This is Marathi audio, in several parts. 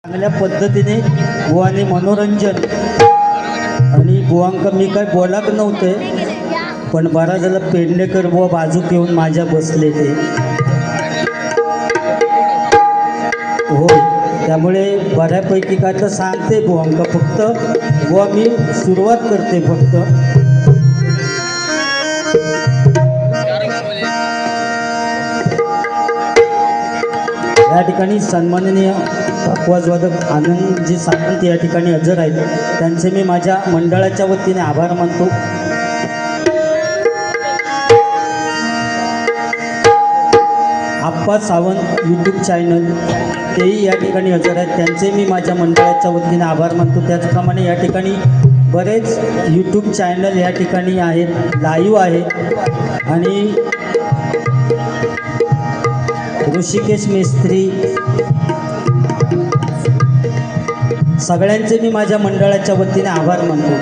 चांगल्या पद्धतीने बुवाने मनोरंजन आणि बुवांक मी काय बोलाक नव्हते, पण बरा झाला पेडणेकर बुवा बाजू घेऊन माझ्या बसले ते हो, त्यामुळे बऱ्यापैकी काय तर सांगते बुवांक, फक्त बुवा मी सुरुवात करते फक्त. या ठिकाणी सन्माननीय आवाजवादक आनंदजी सावंत या ठिकाणी हजर आहेत, त्यांचे मी माझ्या मंडळाच्या वतीने आभार मानतो. आप्पा सावंत यूट्यूब चॅनल तेही या ठिकाणी हजर आहेत, त्यांचे मी माझ्या मंडळाच्या वतीने आभार मानतो. त्याचप्रमाणे या ठिकाणी बरेच यूट्यूब चॅनल या ठिकाणी आहेत, लाईव्ह आहेत आणि ऋषिकेश मेस्त्री सगळ्यांचे मी माझ्या मंडळाच्या वतीने आभार मानतो.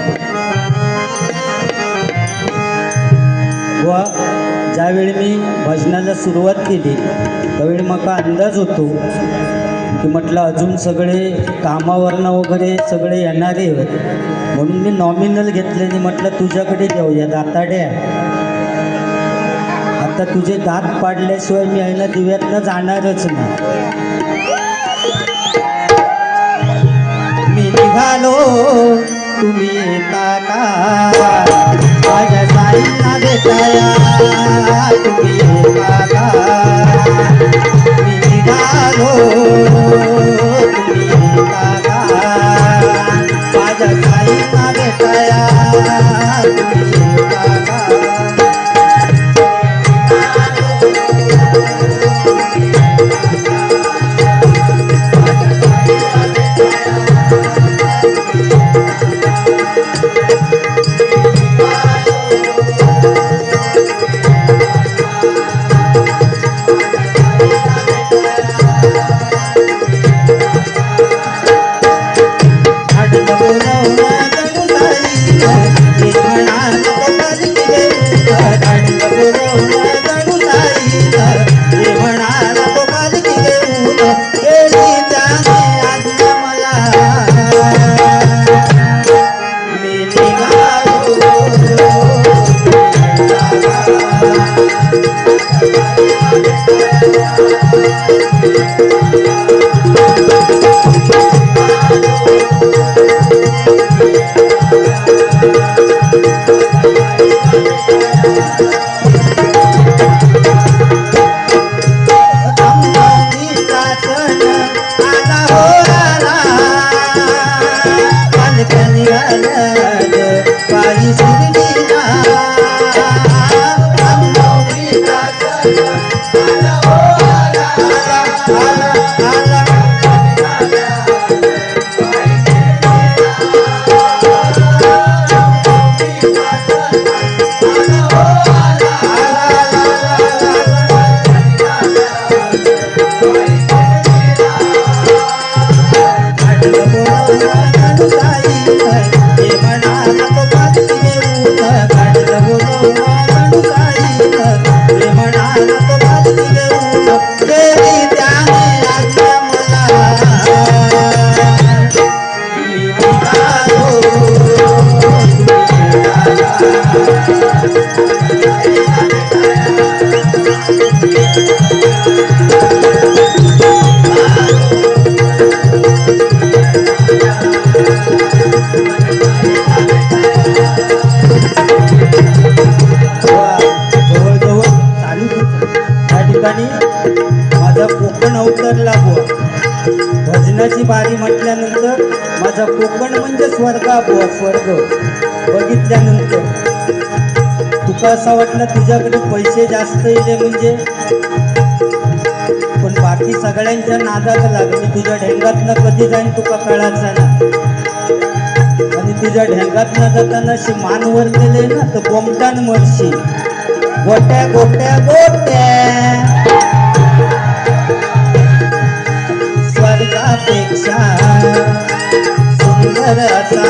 व ज्यावेळी मी भजनाला सुरुवात केली त्यावेळी मला अंदाज होतो की म्हटलं अजून सगळे कामावरनं वगैरे सगळे येणारे आहेत, म्हणून मी नॉमिनल घेतल्याने म्हटलं तुझ्याकडे घेऊया दाताड्या, आता तुझे दात पाडल्याशिवाय मी आहे ना दिव्यातनं जाणारच नाही. मी निघालो तुम्ही येता का, माझ्या साईंना भेटाया तुम्ही येता का. मी निघालो तुम्ही येता का, माझ्या साईंना भेटाया तुम्ही येता का. माझा कोकण अवतरला बुवा, भजनाची बारी म्हटल्यानंतर माझा कोकण म्हणजे स्वर्गा बुवा, स्वर्ग बघितल्यानंतर तुका असं वाटलं तुझ्याकडे पैसे जास्त येले म्हणजे, पण बाकी सगळ्यांच्या नादाला लागली. तुझ्या ढेंगातनं कधी जाईन तुका कळायचा ना, आणि तुझ्या ढेंगातनं जाताना अशी मानवर केले ना तर बोमटान मरशी. गोट्या गोट्या गोट्या स्वर्गापेक्षा सुंदर असा,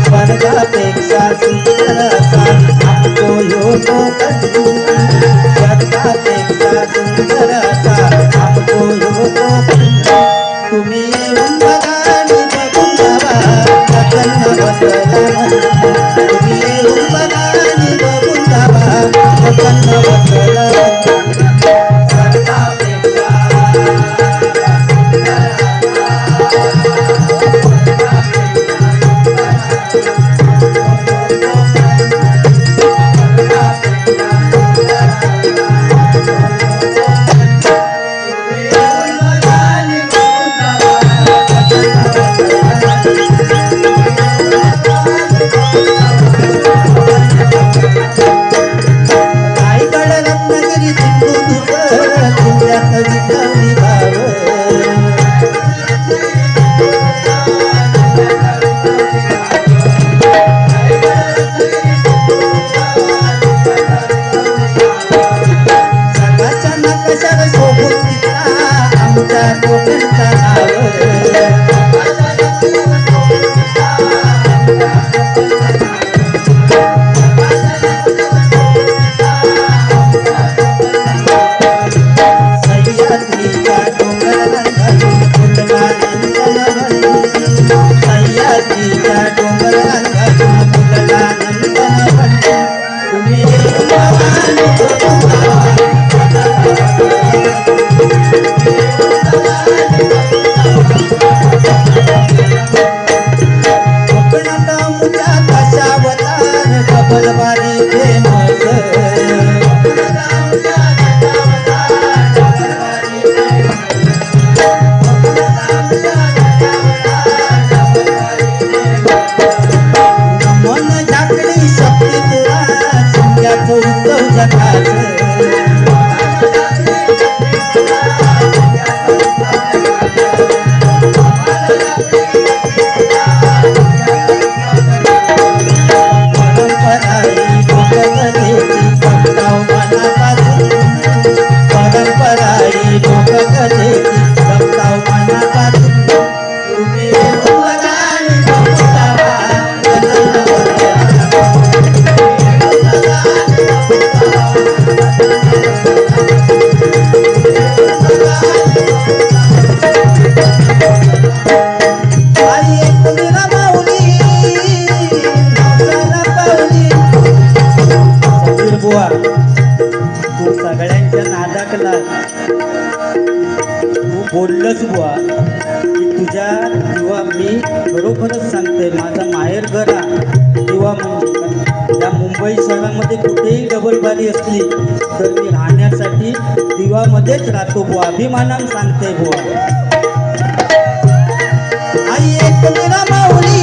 स्वर्गापेक्षा सुंदर असा हमको योग करू. स्वर्गापेक्षा सुंदर असा हमको योग करू. फुलला नंदन सह्याद्रीच्या डोंगरांगातून फुलला नंदन तुम्ही कोकणात मुल्या कशावतार कबलबारी फेमस मन झाकडी शक्ती तुला शिंग्याचं उत्सव जगाचं तू सगळ्यांच्या नादाकला तू बोललंच बुवा की तुझ्या किंवा मी खरोखरच सांगते माझा माहेर घर किंवा त्या मुंबई शहरामध्ये कुठेही डबलबारी असली तर मी राहण्यासाठी दिवामध्येच राहतो बुवा अभिमानानं सांगते बुवा आई एक मेरा माऊली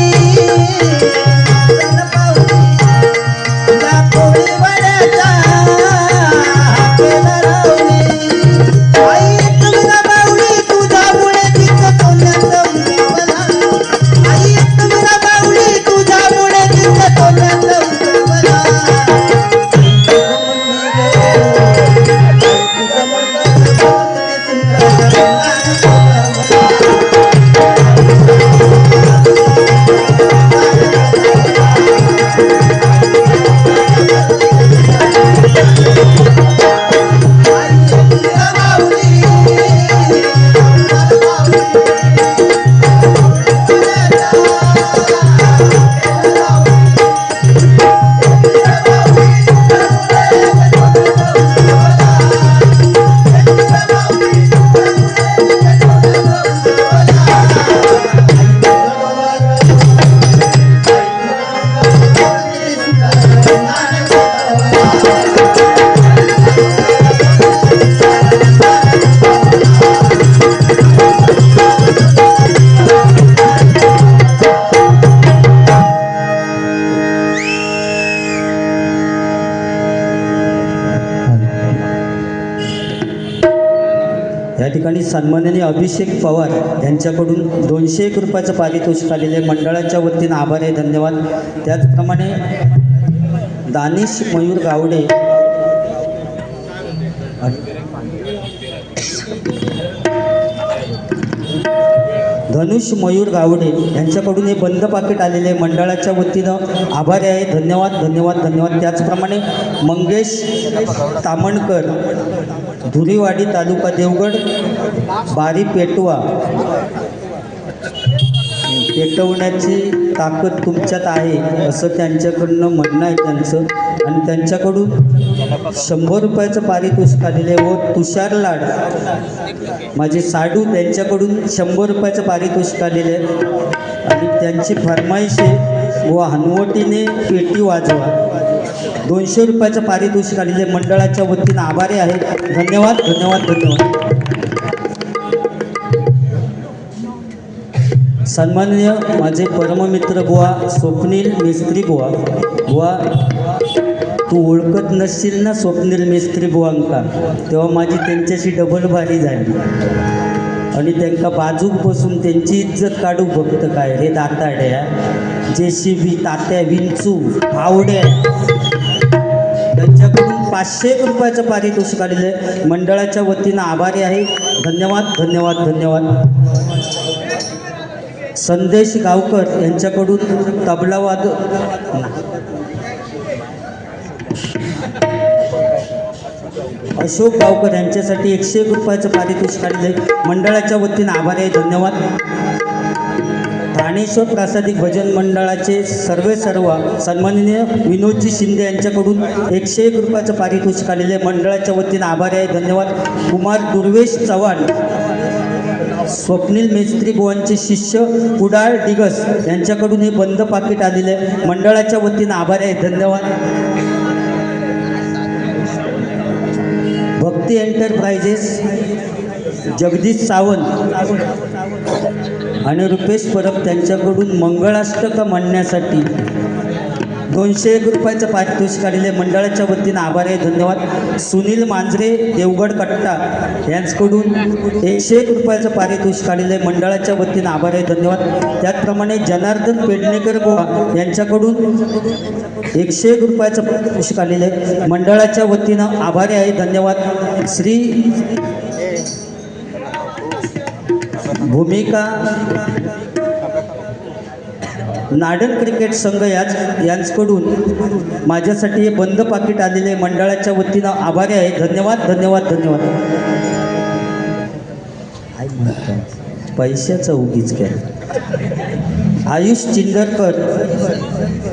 या ठिकाणी सन्माननीय अभिषेक पवार यांच्याकडून 201 रुपयाचं पारितोषिक आलेले मंडळाच्या वतीनं आभार आहे धन्यवाद. त्याचप्रमाणे दानिश मयूर गावडे धनुष मयूर गावडे यांच्याकडून हे बंद पाकिट आलेले मंडळाच्या वतीनं आभारी आहे धन्यवाद धन्यवाद धन्यवाद. त्याचप्रमाणे मंगेश तामणकर धुरीवाडी तालुका देवगड बारी पेटवा पेटवण्याची ताकद तुमच्यात आहे असं त्यांच्याकडनं म्हणणं आहे त्यांचं. आणि त्यांच्याकडून 100 रुपयाचं पारितोषिक आलेले व तुषार लाड माझे साडू त्यांच्याकडून 100 रुपयाचं पारितोषिक आलेले आणि त्यांची फरमाईश आहे व हनुवटीने पेटी वाजवा 200 रुपयाचं पारितोषिक आलेले मंडळाच्या वतीनं आभारी आहे धन्यवाद धन्यवाद धन्यवाद. सन्माननीय माझे परममित्र बुवा स्वप्नील मेस्त्री बुवा तू ओळखत नसशील ना स्वप्नील मेस्त्री बुवांका तेव्हा माझी त्यांच्याशी डबल भारी झाली आणि त्यांना बाजूक बसून त्यांची इज्जत काढू फक्त काय हे दाताड्या JCB तात्या विंचू आवड्या त्यांच्याकडून 500 रुपयाचं पारितोषिक आलेलं मंडळाच्या वतीनं आभारी आहे धन्यवाद धन्यवाद धन्यवाद. संदेश गावकर यांच्याकडून तबलावाद अशोक गावकर यांच्यासाठी 101 रुपयाचं पारितोषिक आलेले मंडळाच्या वतीनं आभार आहे, धन्यवाद. ठाणेश्वर प्रासादिक भजन मंडळाचे सर्व सन्माननीय विनोदजी शिंदे यांच्याकडून 101 रुपयाचं पारितोषिक आलेले मंडळाच्या वतीनं आभार आहे, धन्यवाद. कुमार दुर्वेश चव्हाण स्वप्नील मेस्त्री बुवांचे शिष्य कुडाळ डिगस यांच्याकडून हे बंद पाकिट आलेले मंडळाच्या वतीनं आभार आहे, धन्यवाद. भक्ती एंटरप्राइजेस जगदीश सावंत आणि रुपेश परब त्यांच्याकडून मंगळाष्टक म्हणण्यासाठी 201 रुपयाचं पारितोषिक आलेले मंडळाच्या वतीनं आभार आहे, धन्यवाद. सुनील मांजरे देवगड कट्टा यांच्याकडून 101 रुपयाचं पारितोषिक आलेले मंडळाच्या वतीनं आभार आहे, धन्यवाद. त्याचप्रमाणे जनार्दन पेडणेकर बुवा यांच्याकडून 101 रुपयाचं पारितोषिक आलेले मंडळाच्या वतीनं आभारी आहे, धन्यवाद. श्री भूमिका नाडन क्रिकेट संघ यांच्याकडून माझ्यासाठी हे बंद पाकिट आलेले मंडळाच्या वतीनं आभारी आहे, धन्यवाद धन्यवाद धन्यवाद. पैशाचा उगीच काय. आयुष चिंदरकर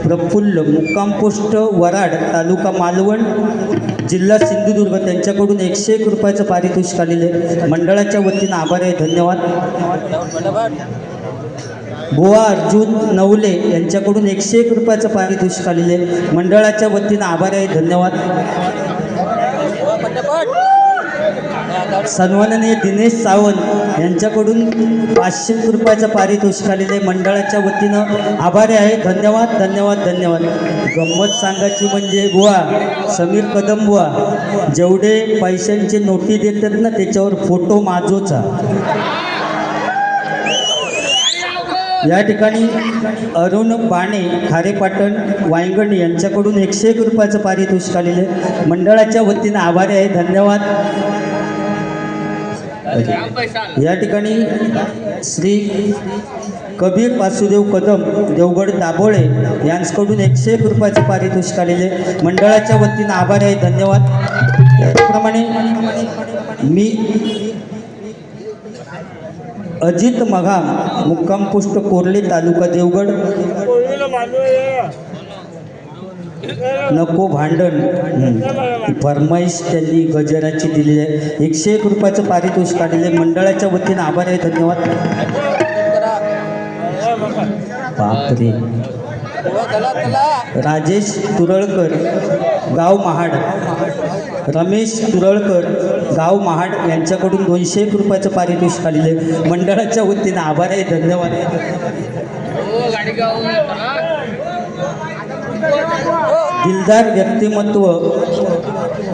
प्रफुल्ल मुक्काम पोस्ट वराड तालुका मालवण जिल्हा सिंधुदुर्ग त्यांच्याकडून 101 रुपयाचं पारितोषिक आलेले मंडळाच्या वतीनं आभार आहे, धन्यवाद. बुवा अर्जुन नवले यांच्याकडून 101 रुपयाचं पारितोषिक आलेले मंडळाच्या वतीनं आभार आहे, धन्यवाद. सन्माननीय दिनेश सावंत यांच्याकडून 500 रुपयाचं पारितोषिक आलेले मंडळाच्या वतीनं आभारी आहे, धन्यवाद धन्यवाद धन्यवाद. गंमत सांगायची म्हणजे बुवा समीर कदम बुवा जेवढे पैशांचे नोटी देतात ना त्याच्यावर फोटो माझोचा. या ठिकाणी अरुण बाणे खारेपाटण वायंगण यांच्याकडून 101 रुपयाचं पारितोषिक आलेले मंडळाच्या वतीनं आभारी आहे, धन्यवाद. या ठिकाणी श्री कबीर वासुदेव कदम देवगड दाभोळे यांच्याकडून 101 रुपयाचं पारितोषिक आलेले मंडळाच्या वतीनं आभारी आहे, धन्यवाद. त्याप्रमाणे मी अजित मघाम मुक्काम पोस्ट कोर्ले तालुका देवगड नको भांडण फरमाईश त्यांनी गजराची दिलेली आहे. 101 रुपयाचं पारितोषिक आलेले मंडळाच्या वतीनं आभार आहे, धन्यवाद. बापरे. राजेश तुरळकर गाव महाड रमेश तुरळकर गाव महाड यांच्याकडून 201 रुपयाचं पारितोषिक आलेले मंडळाच्या वतीनं आभार आहे, धन्यवाद. दिलदार व्यक्तिमत्व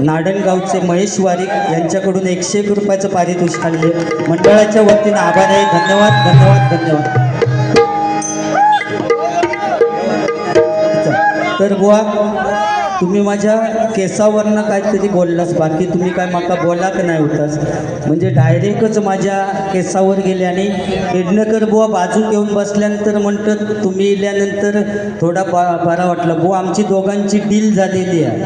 नाडणगावचे महेश वारीक यांच्याकडून 101 रुपयाचं पारितोषिक आलेले मंडळाच्या वतीनं आभार आहे, धन्यवाद धन्यवाद धन्यवाद. तर बुवा तुम्ही माझ्या केसावरनं काहीतरी बोललास, बाकी तुम्ही काय माका बोलाक नाही होतास. म्हणजे डायरेक्टच माझ्या केसावर गेले आणि पेडणेकर बुवा बाजू घेऊन बसल्यानंतर म्हणतात तुम्ही इल्यानंतर थोडा बरा वाटला. बुवा आमची दोघांची डील झालेली आहे,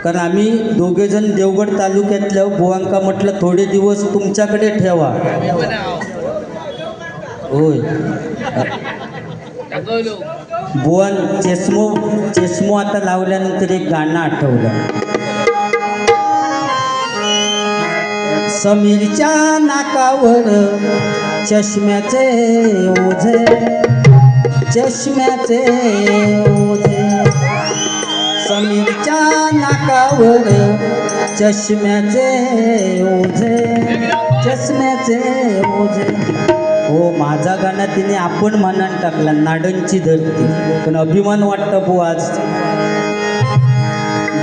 कारण आम्ही दोघेजण देवगड तालुक्यातल्या बुवांका म्हटलं थोडे दिवस तुमच्याकडे ठेवा. होय बुवान चेस्मो आता लावल्यानंतर एक गाणं आठवलं. समीरच्या नाकावर चष्म्याचे ओझे चष्म्याचे ओझे समीरच्या नाकावर चष्म्याचे ओझे चष्म्याचे ओझे. हो माझा गाणं तिने आपण मनान टाकला नाडणची धरती, पण अभिमान वाटतं बुवा आज.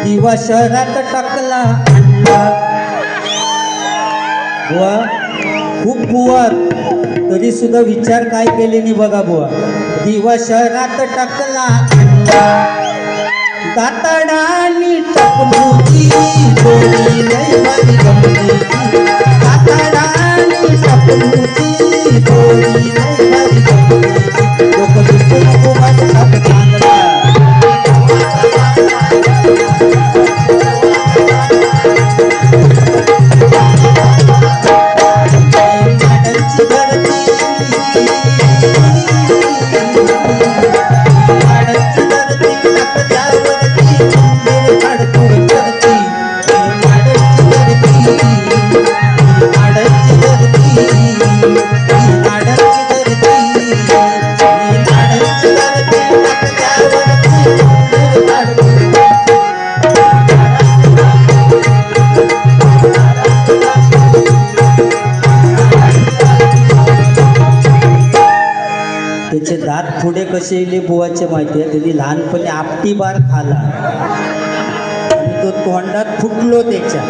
दिवा शहरात टाकला अंडा बुवा खूप बुवा तरी सुद्धा विचार काय केले नाही बघा बुवा. दिवा शहरात टाकला अंडा दाताडानी टपलूची गोरी लय भारी गमती दाताडानी टपलूची गोरी लय भारी गमती लोक दिसतो नको माझा हात चांगला त्याचे दात पुढे कसे येले बुवाचे माहिती आहे. त्यांनी लहानपणी आपटी बार खाला आणि तो तोंडात फुटलो त्याच्या.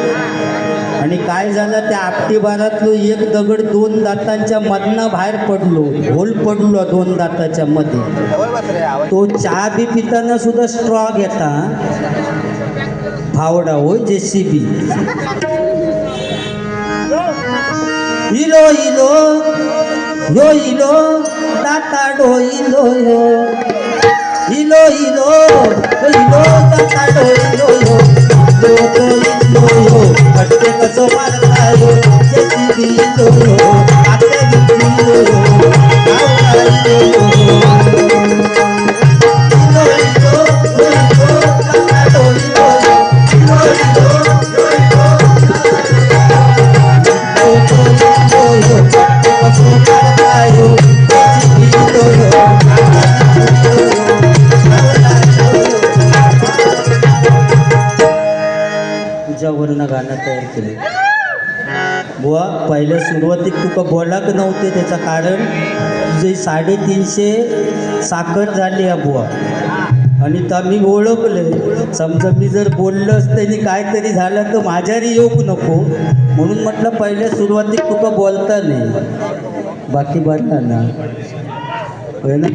आणि काय झालं, त्या आपटी बारातलो एक दगड 2 दातांच्या मधनं बाहेर पडलो, होल पडलो 2 दाताच्या मध्ये. तो चहा बी पिताना सुद्धा स्ट्रॉ घेता फावडा हो JCB. इलो इलो यो इलो दाता डोइलो यो इलो इलो इलो दाता डोइलो यो तो इलो यो हट्टे कसो मारता यो JCB इलो यो आते बिलो यो आवडा इलो यो इलो इलो दाता डोइलो यो इलो इलो तो इलो यो हट्टे कसो मारता यो तुझ्यावरनं गाणं तयार केले बुवा. पहिल्या सुरुवातीत तुका बोलाक नव्हते, त्याचं कारण तुझे 350 साखर झाली आहे बुवा. आणि तर मी ओळखले, समजा मी जर बोललंच त्यांनी काहीतरी झालं तर माझ्यारी येऊ नको म्हणून म्हटलं पहिल्या सुरुवातीत तुका बोलता नाही. बाकी बरं ना होय ना.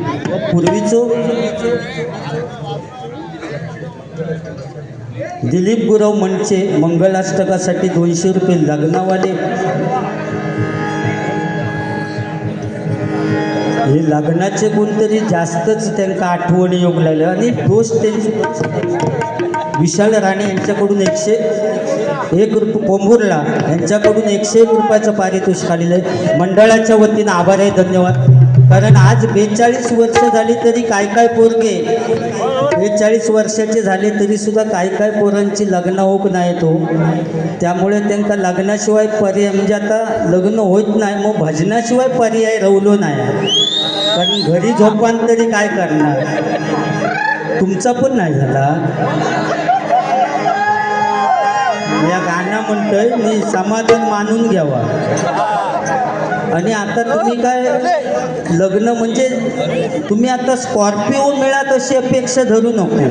दिलीप गुरव मंचे मंगलाष्टकासाठी 200 रुपये लग्नावाले. हे लग्नाचे कोणतरी जास्तच त्यांना आठवणी येऊ लागल्या. आणि दोष त्यांचे विशाल राणे यांच्याकडून 101 रुपये, पोंभुर्ला यांच्याकडून 101 रुपयाचं पारितोषिक आलेलं आहे. मंडळाच्या वतीनं आभार आहे, धन्यवाद. कारण आज 42 वर्ष झाली तरी काय पोरगे 42 वर्षाचे झाले तरी सुद्धा काय पोरांची लग्न होत नाही तो. त्यामुळे त्यांना लग्नाशिवाय पर्याय, म्हणजे आता लग्न होत नाही मग भजनाशिवाय पर्याय रवलो नाही. कारण घरी झोपान तरी काय करणार. तुमचा पण नाही झाला. या गाणं म्हणतोय मी समाधान मानून घ्यावा. आणि आता तुम्ही काय लग्न म्हणजे तुम्ही आता स्कॉर्पिओ मिळात अशी अपेक्षा धरू नको.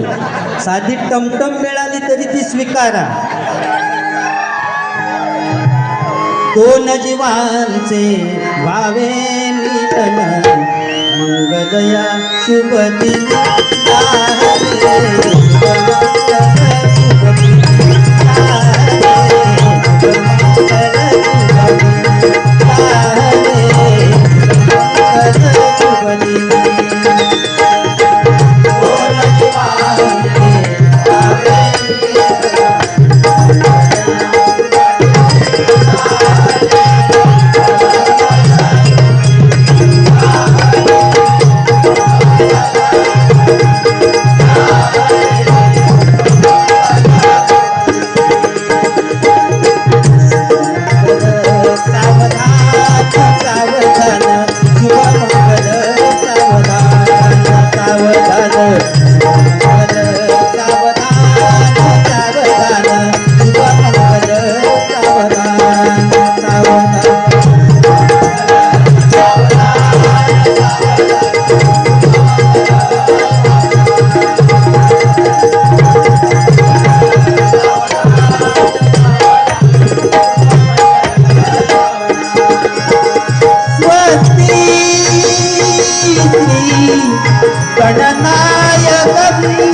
साधी टमटम मिळाली तरी ती स्वीकारा. 2 जीवांचे भावे मिलन मंगलया शुभदिन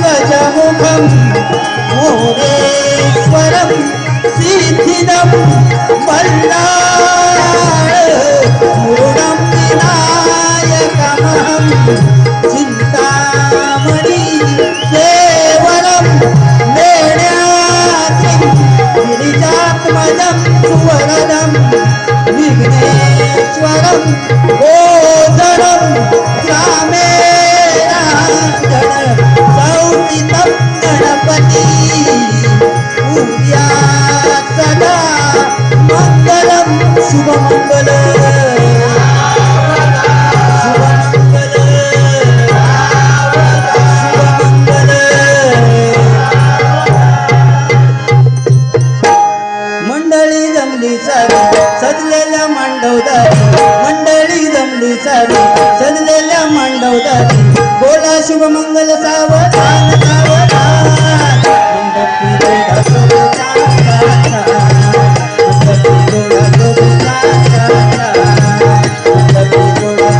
गजमुखं मोरेश्वरं सिद्धिदं वल्लाळमूढं विनायकमहं चिन्तामणि केवलं नेण्यातिं गिरिजात्मजं सुवरदं विघ्नेश्वरं गोधनं ग्रामे गणपती पूज्या सदा मंगलम शुभमंगल. सारी सजलेल्या मांडवदारी बोला शुभमंगल सावधान सावधान मंडपी जोडा जोडा मंडपी जोडा जोडा मंडपी जोडा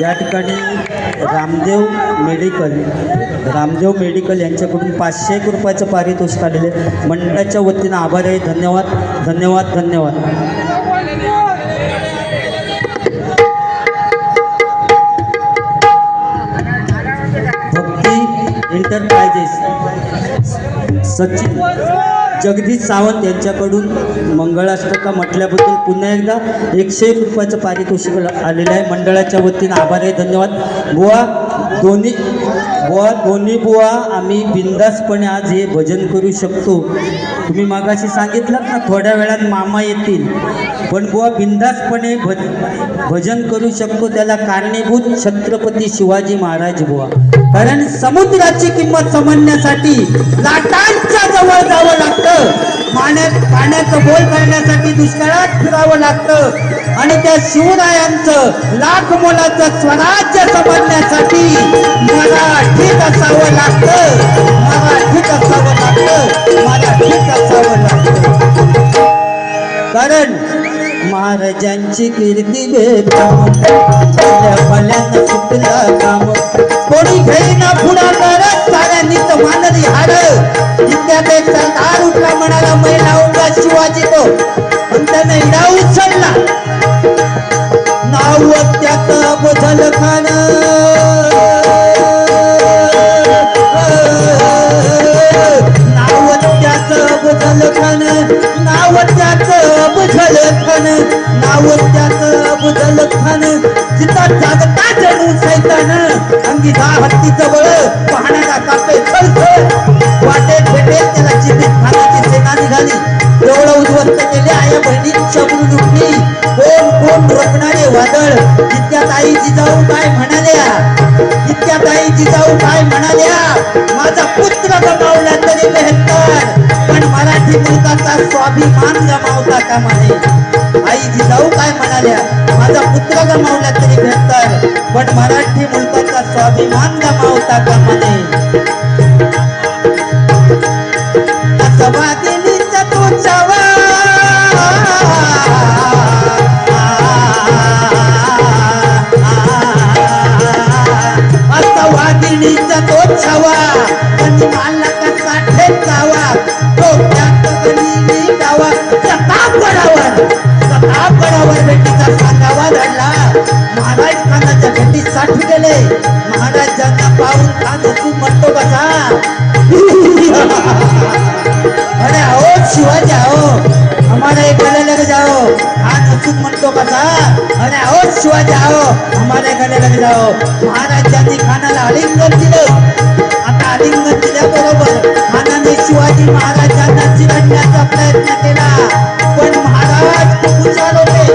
या ठिकाणी रामदेव मेडिकल यांच्याकडून 500 रुपयाचं पारितोषिक आलेले मंडळाच्या वतीनं आभार आहे. धन्यवाद धन्यवाद धन्यवाद. भक्ती एंटरप्राइजेस सचिन जगदीश सावंत यांच्याकडून मंगळाष्टका म्हटल्याबद्दल पुन्हा एकदा 101 रुपयाचं पारितोषिक आलेलं आहे. मंडळाच्या वतीनं आभार आहे. धन्यवाद. दोन्ही बुवा आम्ही बिनधास्तपणे आज हे भजन करू शकतो तुम्ही मागाशी सांगितलं ना थोड्या वेळात मामा येतील, पण बुवा बिंदासपणे भजन करू शकतो त्याला कारणीभूत छत्रपती शिवाजी महाराज बुवा. कारण समुद्राची किंमत समजण्यासाठी लाटांच्या जवळ जावं लागतं, पाण्याचं बोल करण्यासाठी दुष्काळात फिरावं लागतं आणि त्या शिवरायांचं लाख मोलाचं स्वराज्य समजण्यासाठी मराठीत असावं लागतं, मराठीत असावं लागतं, मराठीत असावं लागतं. कारण महाराजांची कीर्ती भल्यानं सुटला काम, कोणी घेईना पुढाकार साऱ्यांनीच मानली हाड. इतक्यात एक सरदार उठला म्हणाला महिला उठला शिवाजी तो, पण त्याने इडा उचलला. नाव त्याचं बुझल खान, नाव त्याचं बुझल खान, नाव त्याचं बुझल खान, नाव त्याचं बुझल खान. जिता जागता जणू सैतान, अंगी जा हत्तीचं बळ पाहण्याला कापे खळखळ. वाटेत भेटेल त्याला चितीत खाण्याची सेना निघाली. एवढं उद्ध्वस्त केले आया बहिणींच्या लुटली. कोण कोण रोखणारे वादळ. इतक्यात आई जिजाऊ काय म्हणाल्या, इतक्यात आई जिजाऊ काय म्हणाल्या, माझा पुत्र गमावला तरी बेहत्तर, पण मराठी मुलकाचा स्वाभिमान गमावता कामा नये. आई जिजाऊ काय म्हणाल्या, माझा पुत्र गमावला तरी बेहत्तर, पण मराठी मुलकाचा स्वाभिमान गमावता कामा नये. वाघिणीचा तोचावा, आता वाघिणीचा तोचावा, पण मला कसा ठेचावा. डोक्यात गणिनी डावा, प्रतापगडावर भेटीचा सांगावा घडला. महाराज खानाच्या भेटीसाठी गेले. महाराजांना पाहून खान तू म्हणतो कसा, अरे आओ शिवाजी आओ, हमारे गले लग जाओ. खान हसून म्हणतो कसा, अरे आओ शिवाजी आओ, हमारे गले लग जाओ. महाराजांनी खानाला आलिंगन दिलं. आता आलिंगन दिल्याबरोबर खानाने शिवाजी महाराजांना चिरडण्याचा प्रयत्न केला, पण महाराज खूप हुशार होते.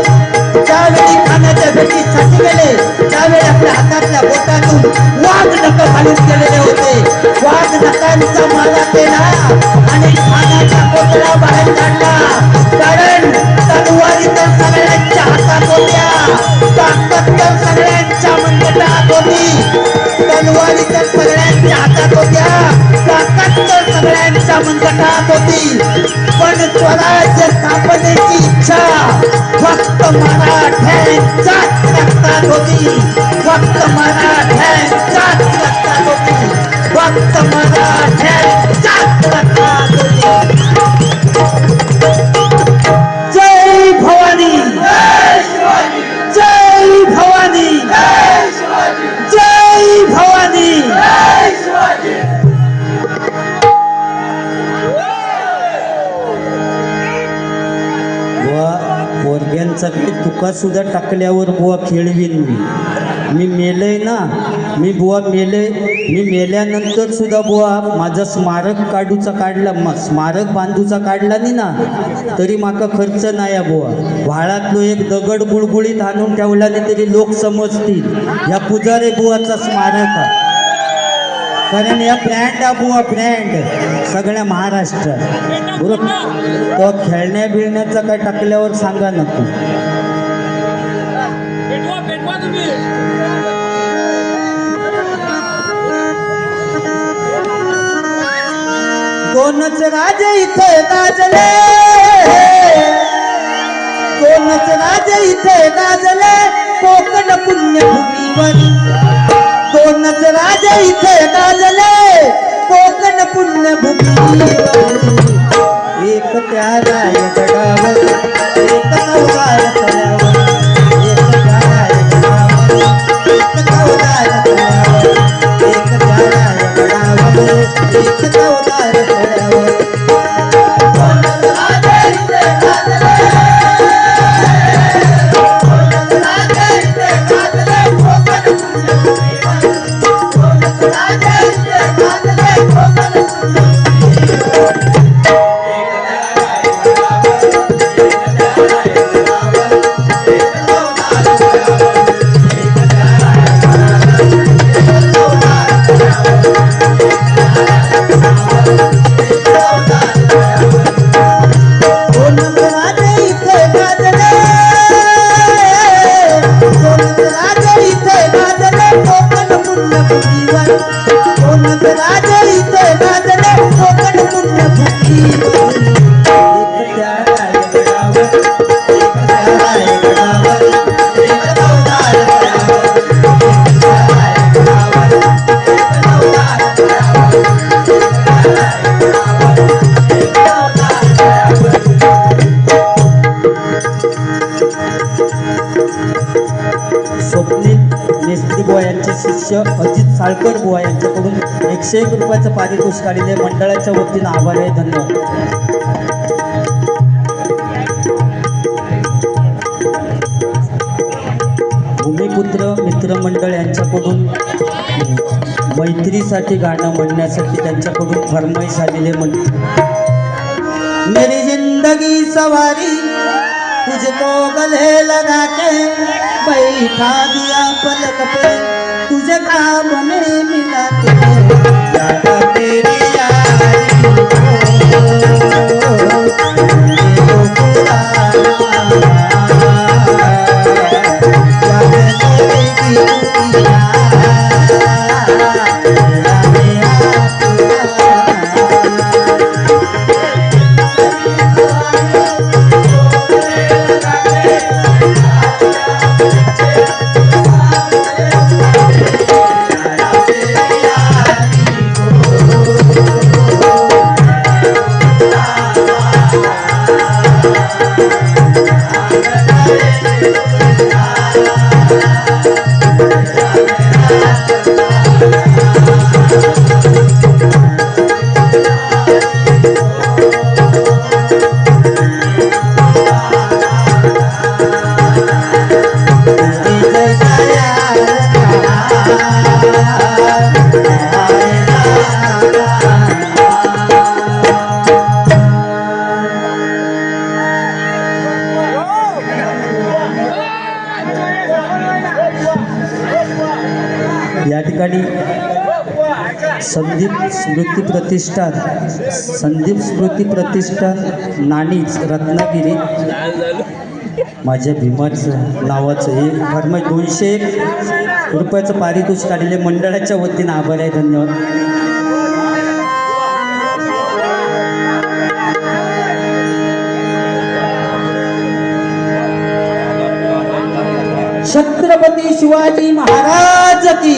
ज्यावेळी खानाच्या भेटीसाठी गेले त्यावेळी आपल्या हातातल्या बोटातून वाघ नख घालून गेलेले होते. वाघ नखांचा मारा केला आणि खानाचा कोटडा बाहेर काढला. कारण तलवारी तर सगळ्यांच्या हातात होत्या, ताकद तर सगळ्यांच्या मनगटात होती. तलवारी तर सगळ्यांच्या हातात होत्या, ताकद तर सगळ्यांच्या मनगटात होती. पण स्वराज्य स्थापनेची इच्छा फक्त मराठ्यांच्याच रक्तात होती, फक्त मराठ्यांच्याच रक्तात होती, फक्त मराठ्यांच्याच रक्तात होती. जय भवानी, जय भवानी, जय भवानी. पोरग्यांचा तुका सुद्धा टाकल्यावर बुवा खेळवीन मी मेलय ना, मी बुवा मेले. मी मेल्यानंतर सुद्धा बुवा माझा स्मारक काढला, स्मारक बांधूचा काढला नाही ना, तरी माका खर्च नाही बुवा. व्हाळातलो एक दगड गुळगुळीत आणून ठेवला नाही तरी लोक समजतील या पुजारे बुवाचा स्मारक आहे. कारण या ब्रँड हा बुवा ब्रँड सगळ्या महाराष्ट्रात बरोबर. तो खेळण्या बिळण्याचा काय टाकल्यावर सांगा नको. दोनच राजे इथे गाजले, दोनच राजे इथे गाजले कोकण पुण्यभूमीवर. दोनच राजे इथे गाजले कोकण पुण्यभूमीवर. एक त्या रायगडावर, एक नवगार तळ्यावर, एक त्या रायगडावर, एक नवगार तळ्यावर, एक त्या रायगडावर, एक नवगार तळ्यावर. त्यांचे शिष्य अजित साळकर बुवा यांच्याकडून 101 रुपयाचं पारितोषिक आलेले मंडळाच्या वतीनं आभार आहे. धन्यवाद. भूमिपुत्र मित्रमंडळ यांच्याकडून मैत्रीसाठी गाणं म्हणण्यासाठी त्यांच्याकडून फरमाईश आलेले मेरी जिंदगी सवारी तुझको गले लगा के बैठा दिया पलक पे तुझे काम में मिला के यादा तेरी यारी या ठिकाणी संदीप स्मृती प्रतिष्ठान नाणीच रत्नागिरी माझ्या भीमाचं नावाचं हे फरमाईश 201 रुपयाचं पारितोषिक आलेले मंडळाच्या वतीनं आभार आहे. धन्यवाद. छत्रपती शिवाजी महाराज की,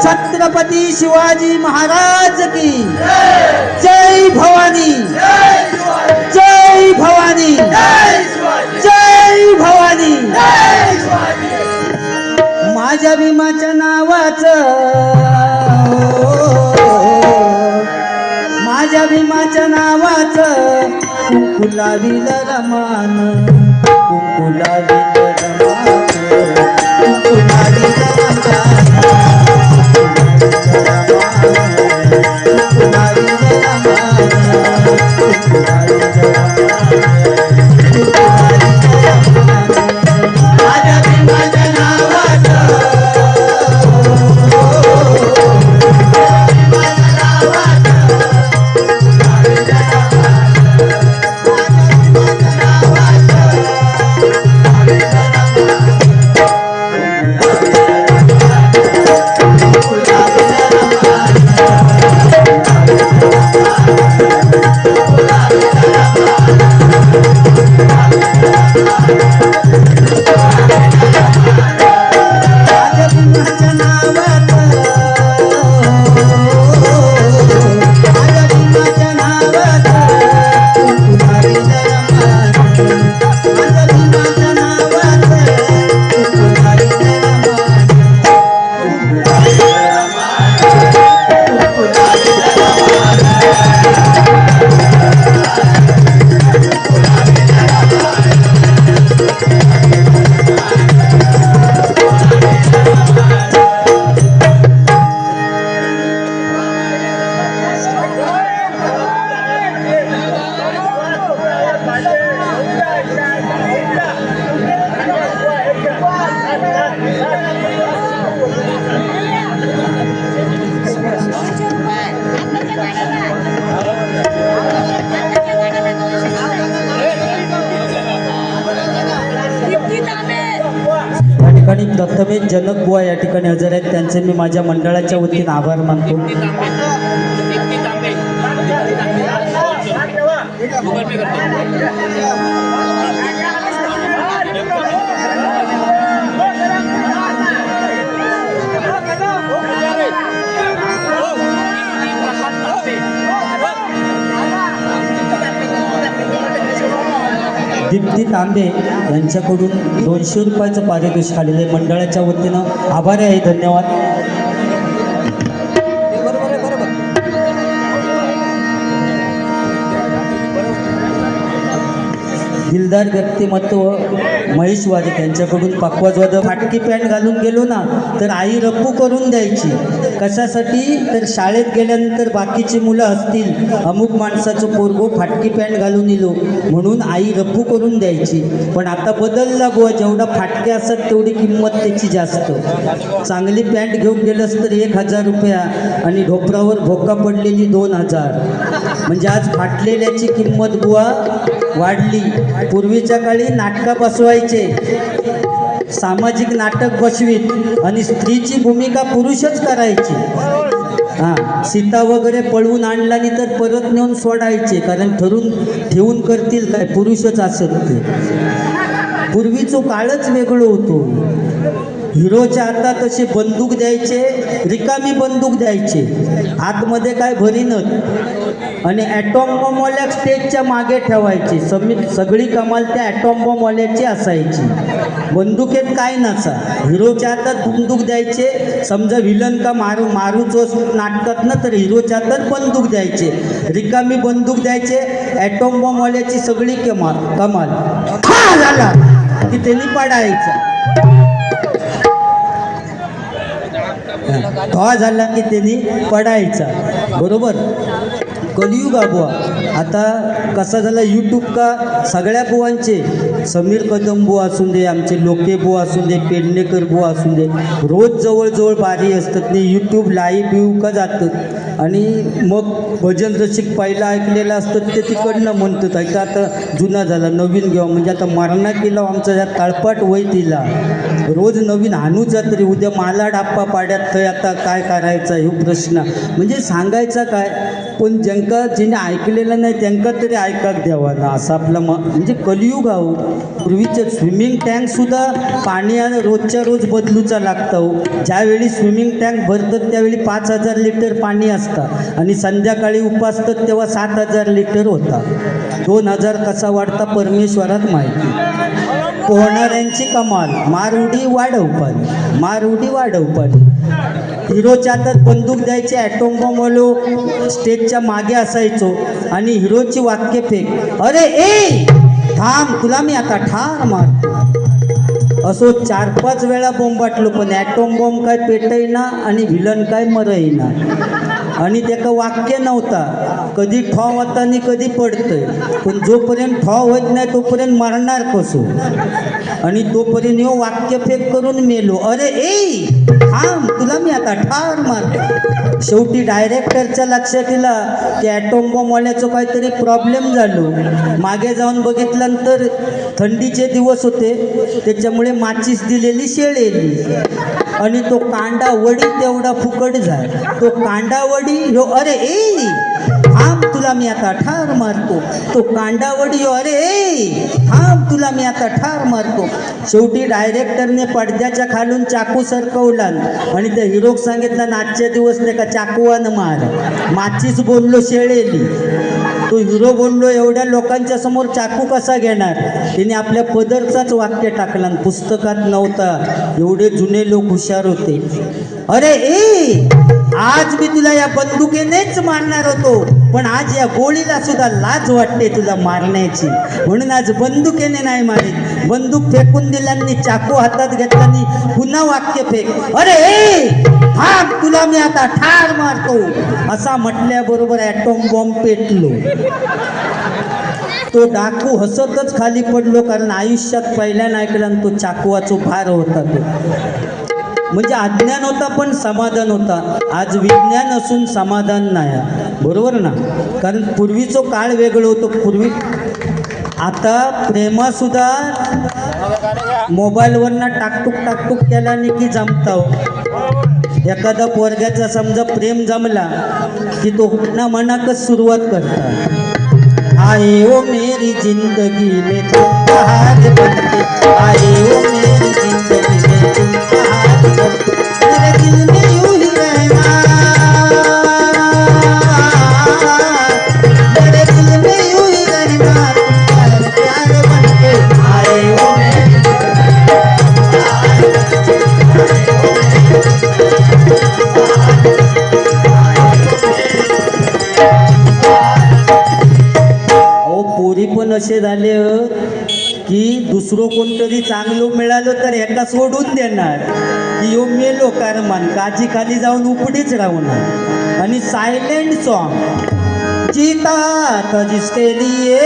छत्रपती शिवाजी महाराज की जय भवानी, जय भवानी, जय भवानी. माझ्या भीमाच्या नावाचं, माझ्या भीमाच्या नावाचं कुंकू लाविल रमान, कुंकू लाविल रमान, कुंकू लाविल रमान, कुंकू लाविल रमान, कुंकू लाविल रमान. माझ्या भीमाच्या नावाचं, प्रथमेश जनक बुवा या ठिकाणी हजर आहेत. त्यांचे मी माझ्या मंडळाच्या वतीने आभार मानतो. दीप्ती मूर्ती तांबे यांच्याकडून 200 रुपयाचं पारितोषिक आलेलं आहे. मंडळाच्या वतीनं आभार आहे, धन्यवाद. दिलदार व्यक्तिमत्व महेश वारिक यांच्याकडून पक्वाजवाद. फाटकी पॅन्ट घालून गेलो ना तर आई रप्पू करून द्यायची. कशासाठी? तर शाळेत गेल्यानंतर बाकीची मुलं असतील, अमुक माणसाचं पोरगो फाटकी पॅन्ट घालून इलो म्हणून आई रप्पू करून द्यायची. पण आता बदलला बुवा, जेवढा फाटके असतात तेवढी किंमत त्याची जास्त. चांगली पॅन्ट घेऊन गेलंस तर 1000 रुपया आणि ढोपरावर भोका पडलेली 2000. म्हणजे आज फाटलेल्याची किंमत बुवा वाढली. पूर्वीच्या काळी नाटकं बसवायचे, सामाजिक नाटक बसवीत आणि स्त्रीची भूमिका पुरुषच करायची. हां, सीता वगैरे पळवून आणला नाही तर परत नेऊन सोडायचे, कारण ठेवून करतील काय, पुरुषच असत ते. पूर्वीचं काळच वेगळं होतो. हिरोच्या हातात असे बंदूक द्यायचे, रिकामी बंदूक द्यायचे, आतमध्ये काय भरीनच, आणि ॲटॉम बॉम्बवाल्या स्टेजच्या मागे ठेवायची. सगळी कमाल त्या ॲटॉम बॉम्बवाल्याची असायची. बंदुकीत काय नसा, हिरोच्या हातात बंदूक द्यायचे. समजा विलन का मारूचोच नाटकात ना, तर हिरोच्या हातात बंदूक द्यायचे, रिकामी बंदूक द्यायचे. ॲटॉम बॉम्बवाल्याची सगळी कमाल झाला की त्यांनी पाडायचा. धवा झाला की त्यांनी पडायचा. बरोबर. कलियुग बुवा. आता कसा झाला यूट्यूब का सगळ्या बुवांचे, समीर कदम बुवा असून दे, आमचे लोके बुवा असून दे, पेडणेकर बुवा असून दे, रोज जवळजवळ बारी असतात. ते यूट्यूब लाईव्ह व्ह्यू का जातात आणि मग भजन रसिक पहिला ऐकलेलं असतं ते तिकडनं म्हणतात. ऐका आता जुना झाला, नवीन घ्यावा. म्हणजे आता मरणा केला आमचा ज्या तळपाट वय तिला रोज नवीन हाणूचा तरी उद्या मला डाप्पा पाड्यात थंय आता काय करायचा हे प्रश्न. म्हणजे सांगायचा काय, पण जिने ऐकलेलं नाही त्यांना तरी ऐकाक द्यावा ना, असं आपलं म्हणजे कलियुग आहो. पूर्वीचे स्विमिंग टँकसुद्धा पाणी रोजच्या रोज बदलूचा लागतं हो. ज्यावेळी स्विमिंग टँक भरतात त्यावेळी 5000 लिटर पाणी असतं आणि संध्याकाळी उपासतात तेव्हा 7000 लिटर होता. 2000 कसा वाढता परमेश्वरात माहिती. पोहणाऱ्यांची कमाल, मारुडी वाढव पाणी. हिरोच्या हातात बंदूक द्यायचे, ॲटॉम बॉम्बवालो स्टेजच्या मागे असायचो आणि हिरोची वाक्य फेक, अरे ए थांब तुला मी आता ठार मारतो. असो 4-5 वेळा बोंबाटलो, पण ॲटॉम बॉम्ब काय पेटईना आणि व्हिलन काय मरईना. आणि त्याचं वाक्य नव्हता, कधी ठॉ होता आणि कधी पडतंय. पण जोपर्यंत ठॉ होत नाही तोपर्यंत मरणार कसो, आणि तोपर्यंत यो वाक्य फेक करून मेलो, अरे ए थांब तुला मी आता ठार मारतो. शेवटी डायरेक्टरच्या लक्षात दिला की ॲटॉम बॉम्बवाल्याचं काहीतरी प्रॉब्लेम झालो. मागे जाऊन बघितल्यानंतर थंडीचे दिवस होते, त्याच्यामुळे माचीस दिलेली शेळेली आणि तो कांडा वडी तेवढा फुकट झाला. तो कांडा वडी ह्यो अरे ए थांब तुला मी आता ठार मारतो. तो कांडावडी अरे ए थांब तुला मी आता ठार मारतो. शेवटी डायरेक्टरने पडद्याच्या खालून चाकू सरकवला आणि त्या हिरोक सांगितलं आजच्या दिवस नाही का चाकूवानं मार. माचीच बोललो शेळेली. तो हिरो बोललो एवढ्या लोकांच्या समोर चाकू कसा घेणार. तिने आपल्या पदरचाच वाक्य टाकला, पुस्तकात नव्हता. एवढे जुने लोक हुशार होते. अरे ए आज मी तुला या बंदुकीनेच मारणार होतो, पण आज या गोळीला सुद्धा लाज वाटते तुला मारण्याची, म्हणून आज बंदुकीने नाही मारित. बंदूक फेकून दिल्यानी चाकू हातात घेतल्यानी पुन्हा वाक्य फेक, अरे ए थांब तुला मी आता ठार मारतो. असा म्हटल्याबरोबर ॲटॉम बॉम्ब पेटलो. तो डाकू हसतच खाली पडलो, कारण आयुष्यात पहिल्यानं ऐकला तो चाकूवाचा भार होता. तो म्हणजे अज्ञान होता पण समाधान होता. आज विज्ञान असून समाधान नाही. बरोबर ना. कारण पूर्वीचं काळ वेगळं होतं. पूर्वी आता प्रेमासुद्धा मोबाईलवरनं टाकटूक केल्याने की जमता. एखादा पोरग्याचा समजा प्रेम जमला की तो ना मनाकच सुरुवात करता, आए ओ मेरी जिंदगी में तुम बहार बनके, आए ओ मेरी जिंदगी में तुम बहार बनके, मेरे दिल में यूं ही रहना, मेरे दिल में यूं ही रहना, तुम्हारा प्यार बनके. विषय झाले की दुसरं कोणतरी चांगलं मिळालं तर एका सोडून देणार की यो मेलो कारमान काजी खाली जाऊन उपडीच राहणार. आणि सायलेंट सॉन्ग जीता जिसके लिए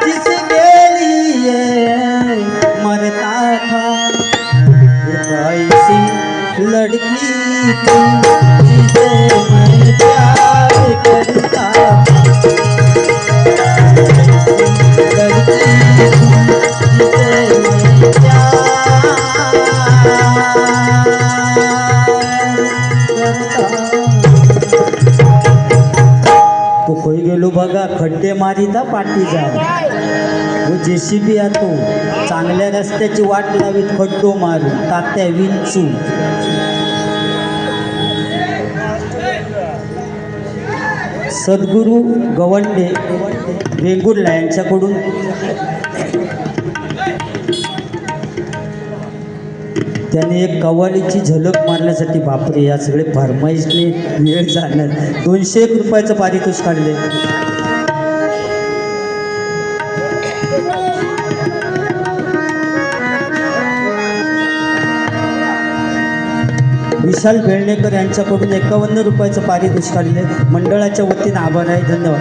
जिसके लिए मरता था ऐसी लड़की थी जिसे मैं प्यार करता तो खोई गेलो बघा खड्डे मारिता पाठीचा वो जेसीबी तो चांगल्या रस्त्याची वाट लावीत खड्डो मारून तात्या विंचू. सद्गुरू गवंडे वेंगुर्ला यांच्याकडून त्याने एक कव्वालीची झलक मारण्यासाठी बापरे या सगळे फरमाईशने वेळ जाणार 201 रुपयाचं पारितोषिक काढले. विशाल बेळणेकर यांच्याकडून 51 रुपयाचं पारितोषिक काढले. मंडळाच्या वतीने आभार आहे, धन्यवाद.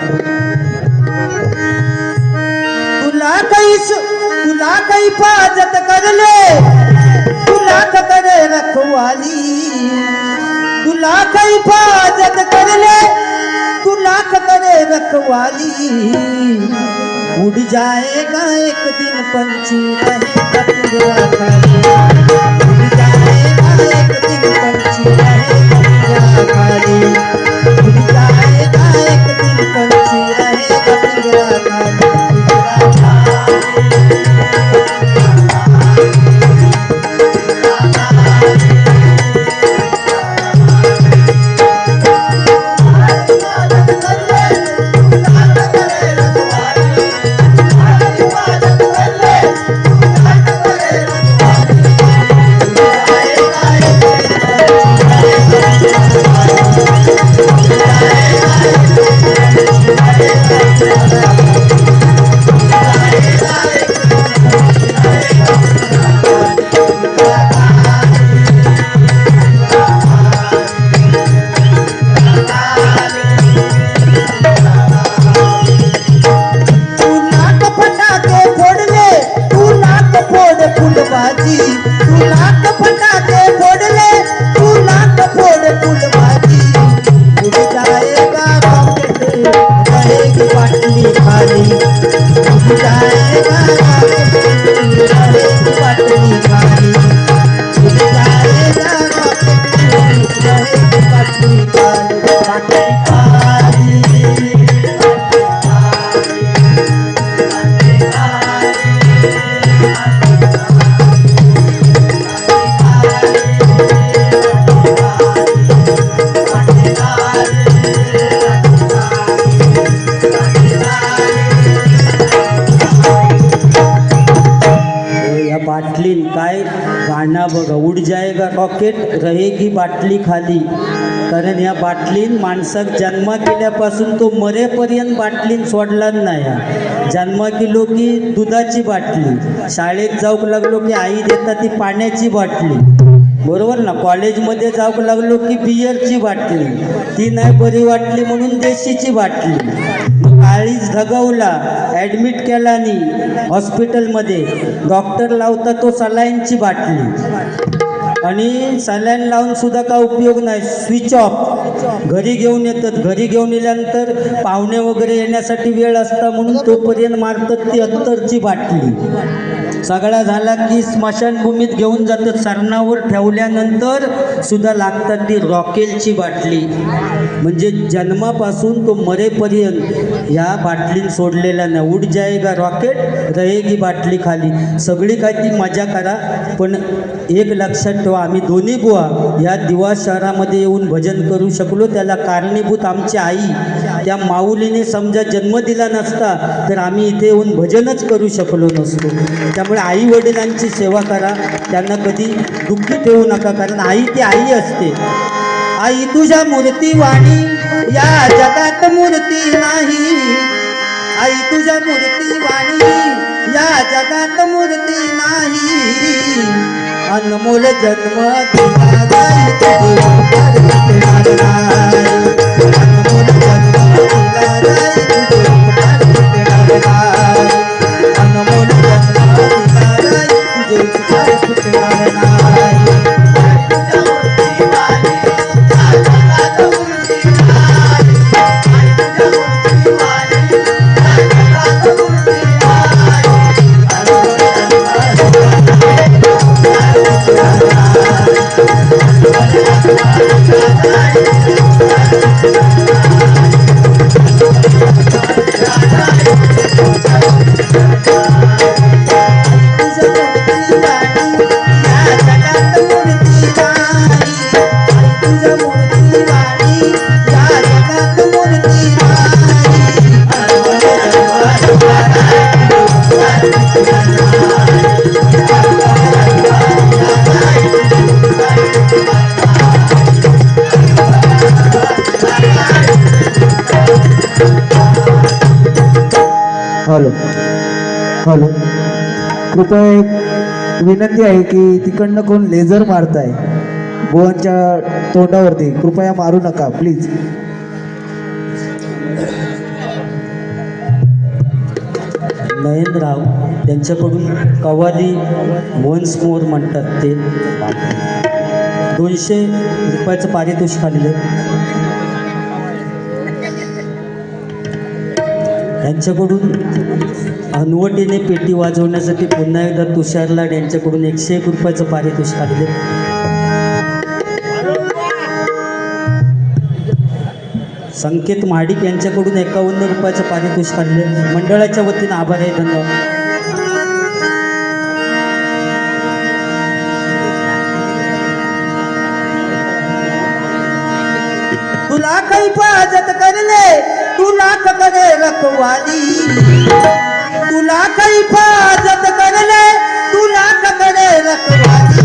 तुला काही हिफाजत करले तुला करे रखवाली तुला काही हिफाजत करले तुला करे रखवाली उड़ जाएगा एक दिन पंछी रहेगा पिंजरा खाली उड़ जाएगा एक दिन पंछी रहेगा पिंजरा खाली उड़ जाएगा एक दिन पंछी रहेगा पिंजरा खाली. बाटलीन काय गाणं बघा, उड जाएगा रॉकेट रहेगी बाटली खाली. कारण या बाटलीन माणसाक जन्मा केल्यापासून तो मरेपर्यंत बाटलीन सोडला नाही. जन्मा केलो की दुधाची बाटली, शाळेत जाऊक लागलो की आई देतात ती पाण्याची बाटली, बरोबर ना. कॉलेजमध्ये जाऊक लागलो की बियरची बाटली, ती नाही बरी वाटली म्हणून देशीची बाटली. काळीच धगवला, ॲडमिट केला नाही हॉस्पिटलमध्ये, डॉक्टर लावता तो सलाईनची बाटली. आणि सलाईन लावून सुद्धा का उपयोग नाही, स्विच ऑफ. घरी घेऊन येतात, घरी घेऊन येल्यानंतर पाहुणे वगैरे येण्यासाठी वेळ असता म्हणून तोपर्यंत मारतात ती अत्तरची बाटली. सगळा झाला की स्मशानभूमीत घेऊन जातात, सरणावर ठेवल्यानंतर सुद्धा लागतात ती रॉकेलची बाटली. म्हणजे जन्मापासून तो मरेपर्यंत ह्या बाटलीन सोडलेल्या नाही. उड जाएगा रॉकेट रहेगी बाटली खाली. सगळी काय ती मजा करा, पण एक लक्षात ठेवा, आम्ही दोन्ही बुवा या दिवा शहरामध्ये येऊन भजन करू शकलो त्याला कारणीभूत आमची आई. त्या माऊलीने समजा जन्म दिला नसता तर आम्ही इथे येऊन भजनच करू शकलो नसतो. त्यामुळे आई वडिलांची सेवा करा, त्यांना कधी दुःखी ठेवू नका, कारण आई ती आई असते. आई तुझ्या मूर्ती वाणी या जगात मूर्ती नाही, आई तुझ्या मूर्ती वाणी या जगात मूर्ती नाही अनमोल जन्म दिला गाई तुझे उपकार मिटणार नाही अनमोल जन्म दिला गाई तुझे उपकार मिटणार नाही अनमोल जन्म दिला गाई तुझे उपकार मिटणार नाही हॅलो हॅलो कृपया एक विनंती आहे की तिकडनं कोण लेझर मारताय बुवांच्या तोंडावरती कृपया मारू नका प्लीज. नयनराव त्यांच्याकडून कव्वाली वन्स मोर म्हणतात ते 200 रुपयाचं पारितोषिक आलेलं आहे. त्यांच्याकडून हनुवटीने पेटी वाजवण्यासाठी पुन्हा एकदा तुषार लाड यांच्याकडून 101 रुपयाचं पारितोषिक आलेलं आहे. संकेत महाडिक यांच्याकडून 51 रुपयाचं पारितोषिक आलेलं आहे. मंडळाच्या वतीनं आभार आहे, धन्यवाद. तुला काही पाजत करले तू लाख करे रखवाली तुला काही पाजत करले तू लाख करे रखवाली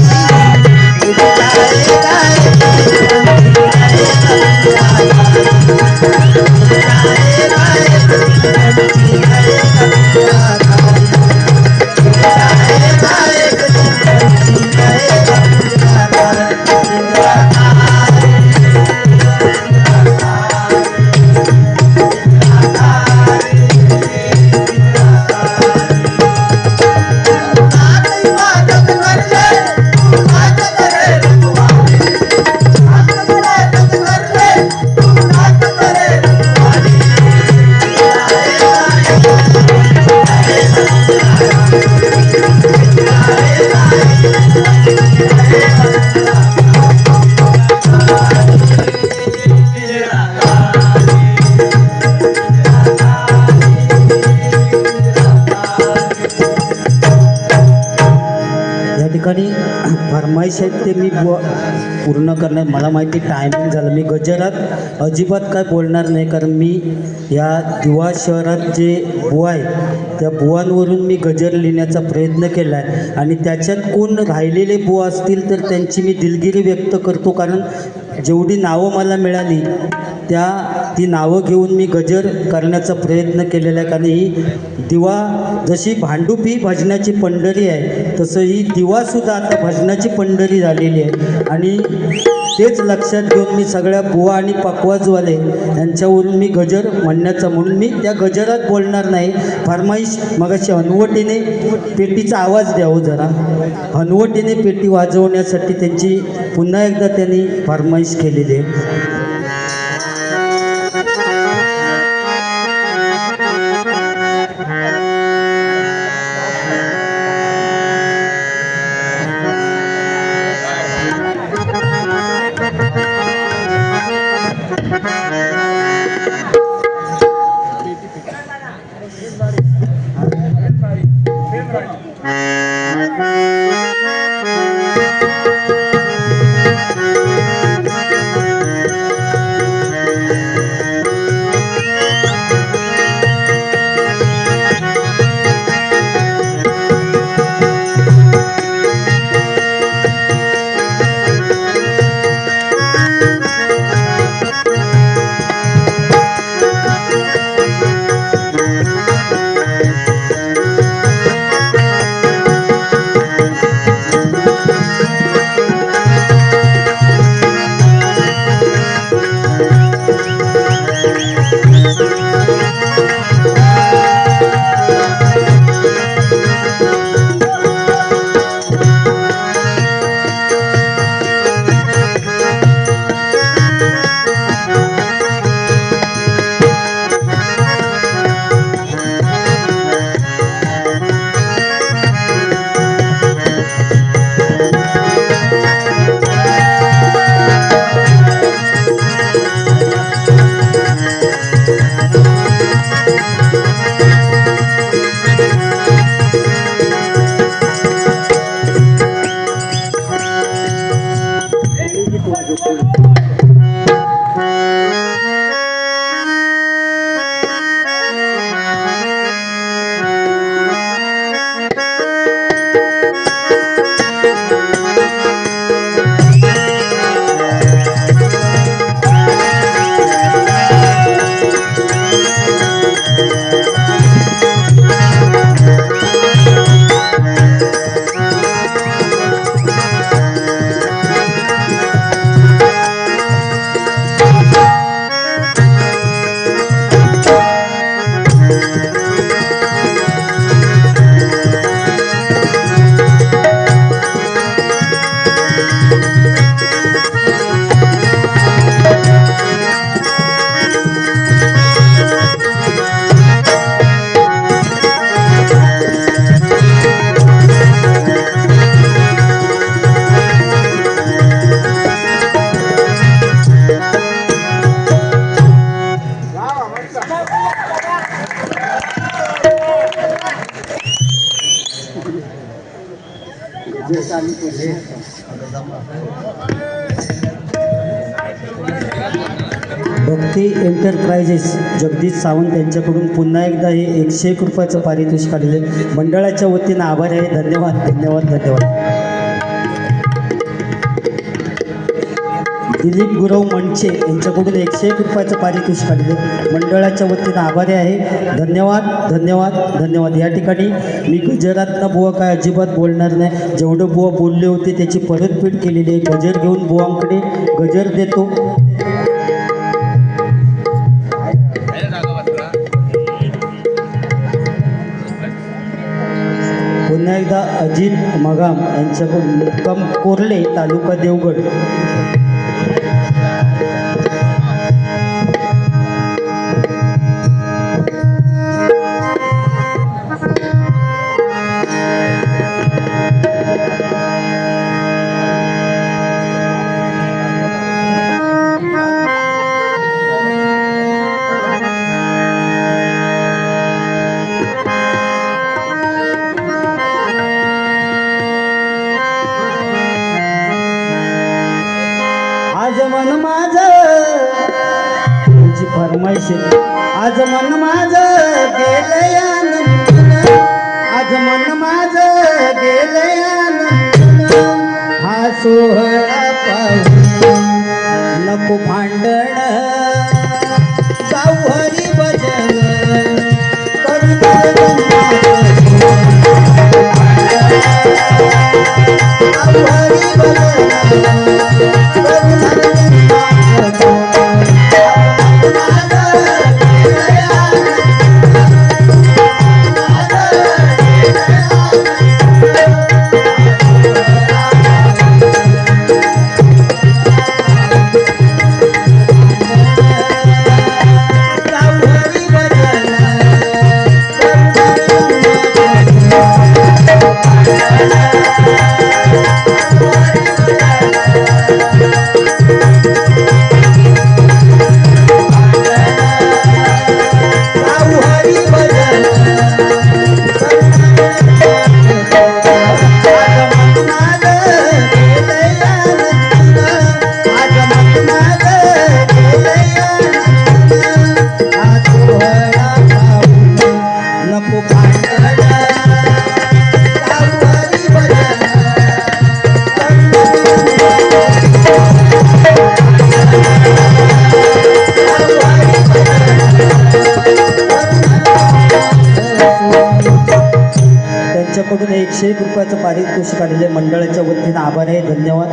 फरमाईश आहेत ते मी पूर्ण करणार. मला माहिती टायमिंग झालं. मी गजरात अजिबात काय बोलणार नाही, कारण मी या दिवा शहरात जे बुवा आहे त्या बुवांवरून मी गजर लिहिण्याचा प्रयत्न केला आहे आणि त्याच्यात कोण राहिलेले बुवा असतील तर त्यांची मी दिलगिरी व्यक्त करतो, कारण जेवढी नावं मला मिळाली ती नावं घेऊन मी गजर करण्याचा प्रयत्न केलेला आहे. कारण ही दिवा जशी भांडूप ही भजनाची पंढरी आहे तसं ही दिवासुद्धा आता भजनाची पंढरी झालेली आहे आणि तेच लक्षात घेऊन मी सगळ्या बुवा आणि पकवाजवाले यांच्यावरून मी गजर म्हणण्याचा, म्हणून मी त्या गजरात बोलणार नाही. फरमाईश मगाशी हनुवटीने पेटीचा आवाज द्यावं जरा, हनुवटीने पेटी वाजवण्यासाठी त्यांची पुन्हा एकदा त्यांनी फरमाईश केलेली आहे. भक्ती एंटरप्राइजेस जगदीश सावंत यांच्याकडून पुन्हा एकदा हे 101 रुपयाचं पारितोषिक आलेलं आहे. मंडळाच्या वतीनं आभार आहे. धन्यवाद धन्यवाद धन्यवाद. दिलीप गुरव मनचे यांच्याकडून 101 रुपयाचं पारितोषिक आलेलं आहे. मंडळाच्या वतीनं आभारी आहे. धन्यवाद धन्यवाद धन्यवाद. या ठिकाणी मी गजरातनं बुवा काय अजिबात बोलणार नाही. जेवढं बुवा बोलले होते त्याची परतफेड केलेली आहे. गजर घेऊन बुवांकडे गजर देतो. पुन्हा एकदा अजित मगाम यांच्याकडून मुक्काम कोर्ले तालुका देवगड. आज मन माझं तुमची फरमाईश आहे. आज मन माझं गेले आनंदून, आज मन माझं गेले आनंदून, हा सोहळा पाहून नको भांडण, जाऊ हरी भजन करू हरी भजन. त्यांच्याकडून 101 रुपयाचं पारितोषिक आलेले मंडळाच्या वतीनं आभार आहे. धन्यवाद.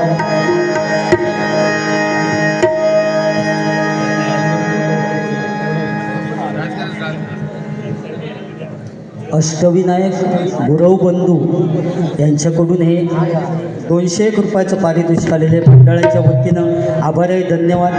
अष्टविनायक गुरव बंधू यांच्याकडून हे 201 रुपयाचं पारितोषिक आलेले मंडळाच्या वतीनं आभार आहे. धन्यवाद.